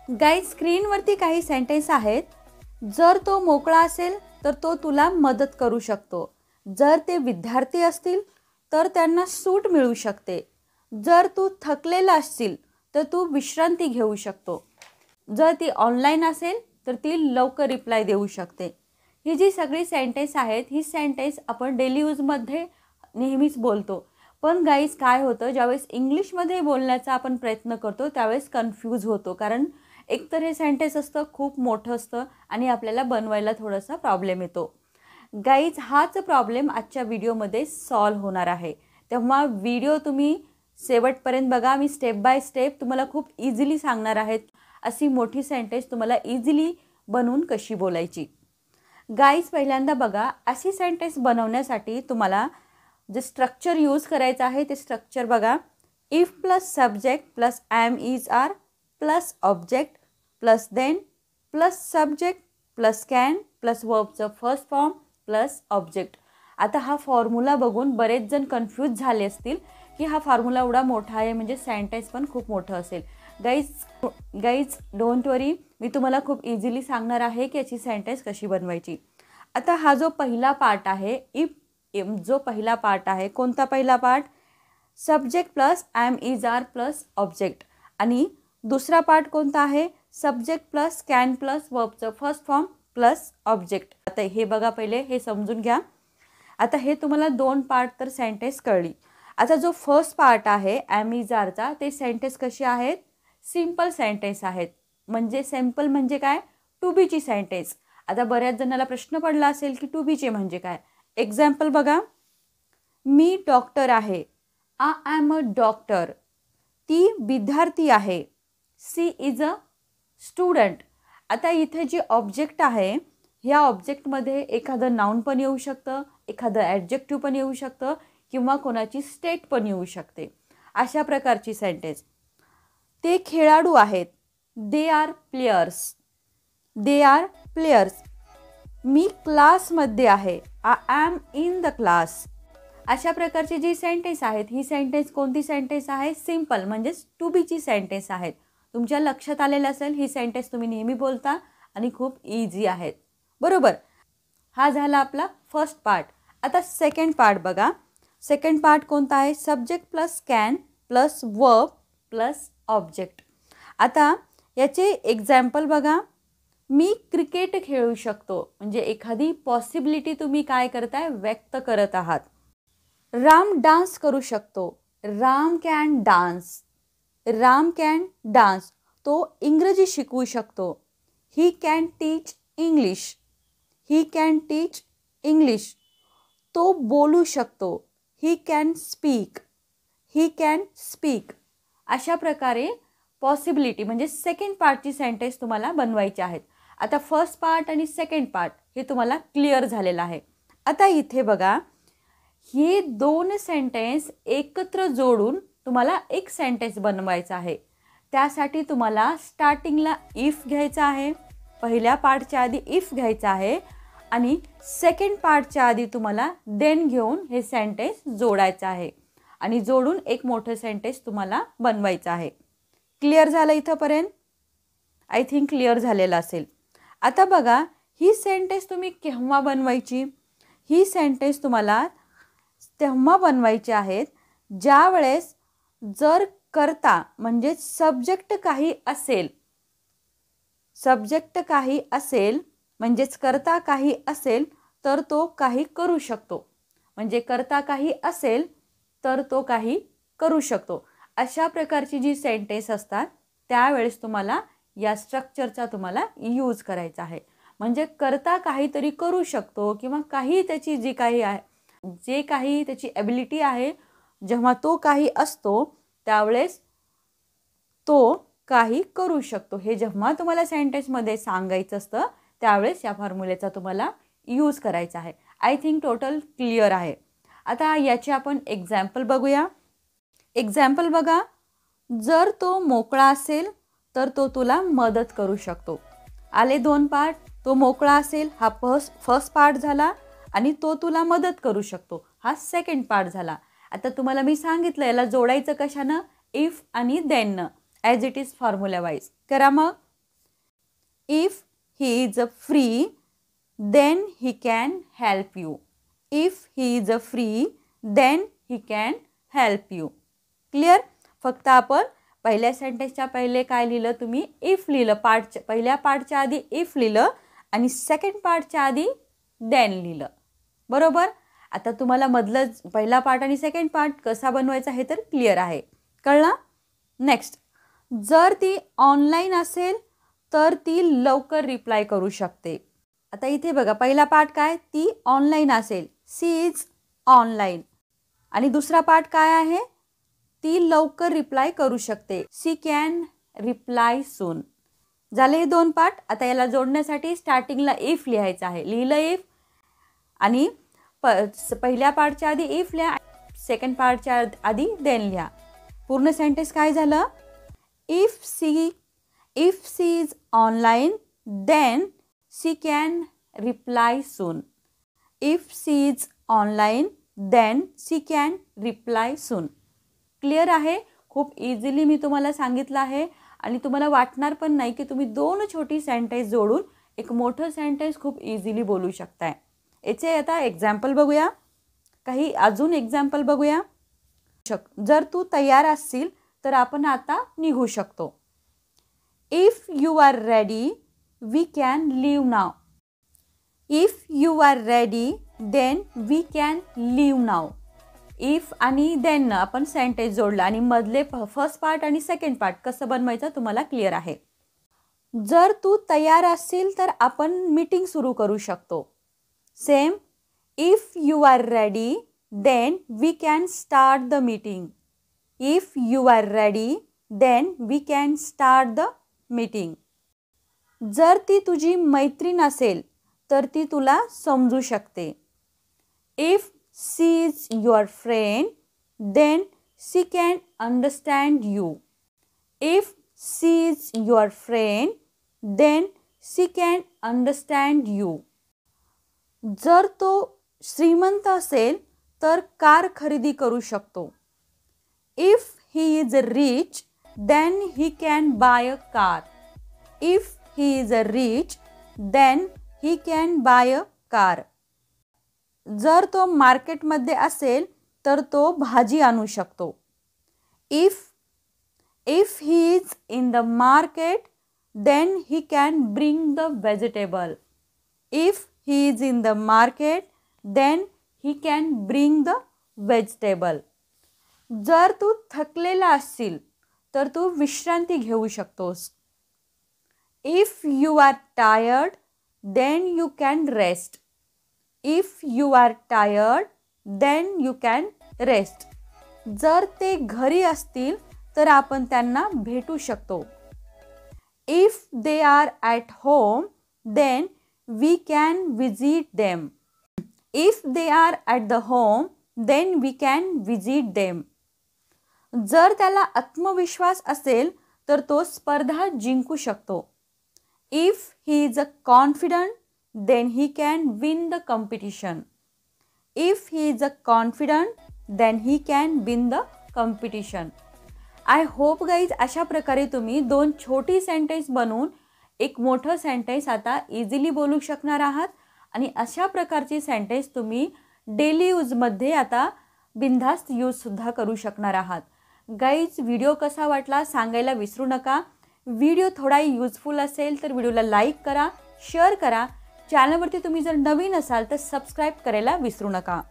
Guys, स्क्रीनवरती काही sentence आहेत. जर तो मोकळा असेल तर तो तुला मदत करू शकतो. जर ते विद्यार्थी असतील तर त्यांना सूट मिळू शकते. जर तू थकलेला असशील तर तू विश्रांती घेऊ शकतो. जर ती ऑनलाईन असेल तर ती लवकर रिप्लाय देऊ शकते. ही जी सगळी सेंटेन्स आहेत, ही सेंटेन्स आपण डेली यूजमध्ये नेहमीच बोलतो. पण गाईज काय होतं, ज्यावेळेस इंग्लिशमध्ये बोलण्याचा आपण प्रयत्न करतो त्यावेळेस कन्फ्यूज होतो. कारण एकतर हे सेंटेन्स असतं खूप मोठं असतं आणि आपल्याला बनवायला थोडासा प्रॉब्लेम येतो. गाईज, हाच प्रॉब्लेम आजच्या व्हिडिओमध्ये सॉल्व्ह होणार आहे. तेव्हा व्हिडिओ तुम्ही शेवटपर्यंत बघा. मी स्टेप बाय स्टेप तुम्हाला खूप इझिली सांगणार आहेत अशी मोठी सेंटेन्स तुम्हाला इझिली बनवून कशी बोलायची. गाईज, पहिल्यांदा बघा, अशी सेंटेन्स बनवण्यासाठी तुम्हाला जे स्ट्रक्चर यूज करायचं आहे ते स्ट्रक्चर बघा. If plus subject plus am is are plus object plus then plus subject plus can plus वर्बचं फर्स्ट फॉर्म प्लस ऑब्जेक्ट. आता हा फॉर्म्युला बघून बरेच जण कन्फ्यूज झाले असतील की हा फॉर्म्युला एवढा मोठा आहे म्हणजे सेंटेन्स पण खूप मोठं असेल. गाईज डोंट वरी, मी तुम्हाला खूप इझिली सांगणार आहे की याची सेंटेन्स कशी बनवायची. आता हा जो पहिला पार्ट आहे, जो पहिला पार्ट आहे, कोणता पहिला part? Subject plus am is are plus object. आणि दुसरा पार्ट कोणता आहे? सब्जेक्ट प्लस कॅन प्लस वर्बचं फर्स्ट फॉर्म प्लस ऑब्जेक्ट. आता हे बघा, पहिले हे समजून घ्या. आता हे तुम्हाला दोन पार्ट तर सेंटेन्स कळली. आता जो फर्स्ट पार्ट आहे एम इज आरचा, ते सेंटेन्स कशी आहेत? सिंपल सेंटेन्स आहेत. म्हणजे सिंपल म्हणजे काय? टू बीची सेंटेन्स. आता बऱ्याच जणांना प्रश्न पडला असेल की टू बीचे म्हणजे काय. एक्झाम्पल बघा, मी डॉक्टर आहे. I am a doctor. ती विद्यार्थी आहे. She is a student. आता इथे जे ऑब्जेक्ट आहे, ह्या ऑब्जेक्टमध्ये एखादं नाउन पण येऊ शकतं, एखादं ॲडजेक्टिव्ह पण येऊ शकतं किंवा कोणाची स्टेट पण येऊ शकते. अशा प्रकारची सेंटेन्स. ते खेळाडू आहेत. They are players. They are players. मी क्लासमध्ये आहे. I am in the class. अशा प्रकारची जी सेंटेन्स आहेत, ही सेंटेन्स कोणती सेंटेन्स आहे? सिंपल म्हणजेच टू बीची सेंटेन्स आहेत. तुमच्या लक्षात आलेलं असेल, ही सेंटेन्स तुम्ही नेहमी बोलता आणि खूप इझी आहेत, बरोबर. हा झाला आपला फर्स्ट पार्ट. आता सेकंड पार्ट बघा. सेकंड पार्ट कोणता आहे? Subject plus can plus verb plus object. आता याचे एक्झाम्पल बघा. मी क्रिकेट खेळू शकतो. म्हणजे एखादी पॉसिबिलिटी तुम्ही काय करताय? व्यक्त करत आहात. राम डान्स करू शकतो. Ram can dance. Ram can dance. तो इंग्रजी शिकवू शकतो. He can teach English. He can teach English. तो बोलू शकतो. He can speak. He can speak. अशा प्रकारे पॉसिबिलिटी म्हणजे सेकंड पार्टची सेंटेन्स तुम्हाला बनवायची आहेत. आता फर्स्ट पार्ट आणि सेकंड पार्ट हे तुम्हाला क्लिअर झालेलं आहे. आता इथे बघा, हे दोन सेंटेन्स एकत्र जोडून तुम्हाला एक सेंटेन्स बनवायचा आहे. त्यासाठी तुम्हाला स्टार्टिंगला इफ घ्यायचा आहे. पहिल्या पार्टच्या आधी इफ घ्यायचा आहे आणि सेकंड पार्टच्या आधी तुम्हाला देन घेऊन हे सेंटेन्स जोडायचं आहे आणि जोडून एक मोठं सेंटेन्स तुम्हाला बनवायचं आहे. क्लिअर झालं इथंपर्यंत? आय थिंक क्लिअर झालेलं असेल. आता बघा, ही सेंटेन्स तुम्ही केव्हा बनवायची? ही सेंटेन्स तुम्हाला तेव्हा बनवायची आहेत ज्या वेळेस जर कर्ता म्हणजे सब्जेक्ट काही असेल. सब्जेक्ट काही असेल म्हणजेच कर्ता काही असेल तर तो काही करू शकतो. म्हणजे कर्ता काही असेल तर तो काही करू शकतो. अशा प्रकारची जी सेंटेन्स असतात त्यावेळेस तुम्हाला या स्ट्रक्चरचा तुम्हाला यूज करायचा आहे. म्हणजे कर्ता काहीतरी करू शकतो किंवा काही त्याची जी काही आहे, जे काही त्याची ॲबिलिटी आहे, जेव्हा तो काही असतो त्यावेळेस तो काही करू शकतो. हे जेव्हा तुम्हाला सेंटेन्समध्ये सांगायचं असतं त्यावेळेस या फॉर्म्युलेचा तुम्हाला यूज करायचा आहे. आय थिंक टोटल क्लिअर आहे. आता याचे आपण एक्झाम्पल बघूया. एक्झाम्पल बघा. जर तो मोकळा असेल तर तो तुला मदत करू शकतो. आले दोन पार्ट. तो मोकळा असेल हा फर्स्ट पार्ट झाला आणि तो तुला मदत करू शकतो हा सेकंड पार्ट झाला. आता तुम्हाला मी सांगितलं याला जोडायचं कशानं? इफ आणि देननं, as it is formula wise. करा मग. If he is free then he can help you. If he is free then he can help you. Clear. फक्त आपण पहिल्या सेंटेन्सच्या पहिले काय लिहिलं, तुम्ही इफ लिहिलं. पहिल्या पार्टच्या आधी इफ लिहिलं आणि सेकंड पार्टच्या आधी देन लिहिलं. बरोबर. आता तुम्हाला मधलं पहिला पार्ट आणि सेकंड पार्ट कसा बनवायचा हे तर क्लिअर आहे. कळलं. नेक्स्ट, जर ती ऑनलाईन असेल तर ती लवकर रिप्लाय करू शकते. आता इथे बघा, पहिला पार्ट काय, ती ऑनलाईन असेल, सी इज ऑनलाईन. आणि दुसरा पार्ट काय आहे, ती लवकर रिप्लाय करू शकते, सी कॅन रिप्लाय सून. झाले हे दोन पार्ट. आता याला जोडण्यासाठी स्टार्टिंगला इफ लिहायचं आहे. लिहिलं इफ आणि पहिल्या पार्टच्या आधी इफ लिहा, सेकंड पार्टच्या आधी देन लिहा. पूर्ण सेंटेन्स काय झालं, if she is online then she can reply soon. If she is online then she can reply soon. Clear आहे. खूप इझिली मी तुम्हाला सांगितलं आहे आणि तुम्हाला वाटणार पण नाही की तुम्ही दोन छोटी सेंटेन्स जोडून एक मोठं सेंटेन्स खूप इझिली बोलू शकताय. याचे आता एक्झाम्पल बघूया. काही अजून एक्झाम्पल बघूया. जर तू तयार असशील तर आपण आता निघू शकतो. If you are ready we can leave now. If you are ready then we can leave now. If आणि देन आपण सेंटेन्स जोडला आणि मधले फर्स्ट पार्ट आणि सेकंड पार्ट कसं बनवायचं तुम्हाला क्लिअर आहे. जर तू तयार असशील तर आपण मीटिंग सुरू करू शकतो. Same, if you are ready then we can start the meeting. If you are ready then we can start the meeting. जर ती तुझी मैत्रीण असेल तर ती तुला समजू शकते. If she is your friend then she can understand you. If she is your friend then she can understand you. जर तो श्रीमंत असेल तर कार खरेदी करू शकतो. If he is rich then he can buy a car. If he is rich then he can buy a car. जर तो मार्केटमध्ये असेल तर तो भाजी आणू शकतो. If he is in the market then he can bring the vegetable. If he is in the market then he can bring the vegetable. जर तू थकलेला असशील तर तू विश्रांती घेऊ शकतोस. If you are tired then you can rest. If you are tired then you can rest. जर ते घरी असतील तर आपण त्यांना भेटू शकतो. If they are at home then we can visit them. If they are at the home then we can visit them. जर त्याला आत्मविश्वास असेल तर तो स्पर्धा जिंकू शकतो. If he is confident then he can win the competition. If he is confident then he can win the competition. I hope guys अशा प्रकारे तुम्ही दोन छोटी सेंटेन्स बनवून एक मोठं सेंटेन्स आता इझिली बोलू शकणार आहात आणि अशा प्रकारची सेंटेन्स तुम्ही डेली यूजमध्ये आता बिनधास्त यूजसुद्धा करू शकणार आहात. गाईज व्हिडिओ कसा वाटला सांगायला विसरू नका. व्हिडिओ थोडा यूजफुल असेल तर व्हिडिओला लाईक करा, शेअर करा. चॅनलवरती तुम्ही जर नवीन असाल तर सबस्क्राईब करायला विसरू नका.